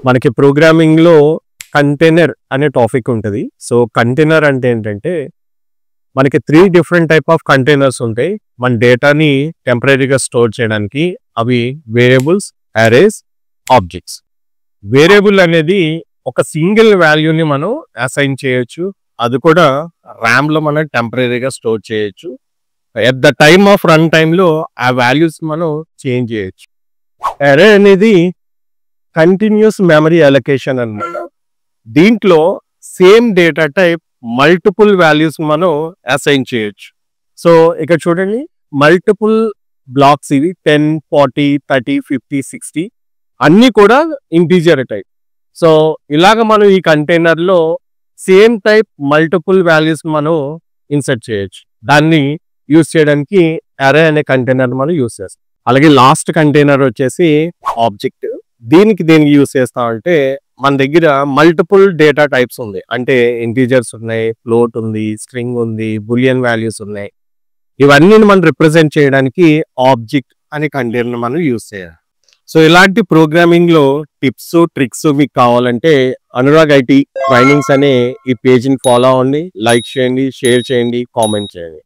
మనకి ప్రోగ్రామింగ్లో కంటైనర్ అనే టాపిక్ ఉంటుంది. సో కంటైనర్ అంటే ఏంటంటే మనకి 3 డిఫరెంట్ టైప్ ఆఫ్ కంటైనర్స్ ఉంటాయి మన డేటాని టెంపరీగా స్టోర్ చేయడానికి. అవి వేరియబుల్స్, అరేస్, ఆబ్జెక్ట్స్. వేరియబుల్ అనేది ఒక సింగిల్ వాల్యూని మనం అసైన్ చేయొచ్చు. అది కూడా ర్యామ్లో మనం టెంపరీగా స్టోర్ చేయొచ్చు. At the time of run టైంలో ఆ వాల్యూస్ మనం చేంజ్ చేయొచ్చు. అరే అనేది కంటిన్యూస్ మెమరీ అలొకేషన్ అన్నమాట. దీంట్లో same data type multiple values మనం అసైన్ చేయొచ్చు. సో ఇక్కడ చూడండి, మల్టిపుల్ బ్లాక్స్ ఇవి 10, 40, 30, 50, 60 అన్నీ కూడా ఇంటీజర్ టైప్. సో ఇలాగ మనం ఈ కంటైనర్లో సేమ్ టైప్ మల్టిపుల్ వాల్యూస్ మనం ఇన్సర్ట్ చేయొచ్చు. దాన్ని యూజ్ చేయడానికి అరే అనే కంటైనర్ మనం యూజ్ చేస్తాం. అలాగే లాస్ట్ కంటైనర్ వచ్చేసి ఆబ్జెక్ట్. దీనికి యూజ్ చేస్తామంటే మన దగ్గర మల్టిపుల్ డేటా టైప్స్ ఉంది. అంటే ఇంటీజర్స్ ఉన్నాయి, ఫ్లోట్ ఉంది, స్ట్రింగ్ ఉంది, బులియన్ వాల్యూస్ ఉన్నాయి. ఇవన్నీ మనం రిప్రజెంట్ చేయడానికి ఆబ్జెక్ట్ అనే కంటైనర్ మనం యూజ్ చేయాలి. సో ఇలాంటి ప్రోగ్రామింగ్లో టిప్స్, ట్రిక్స్ మీకు కావాలంటే అనురాగ్ ఐటీ ట్రైనింగ్స్ అనే ఈ పేజ్ని ఫాలో అవ్వండి. లైక్ చేయండి, షేర్ చేయండి, కామెంట్ చేయండి.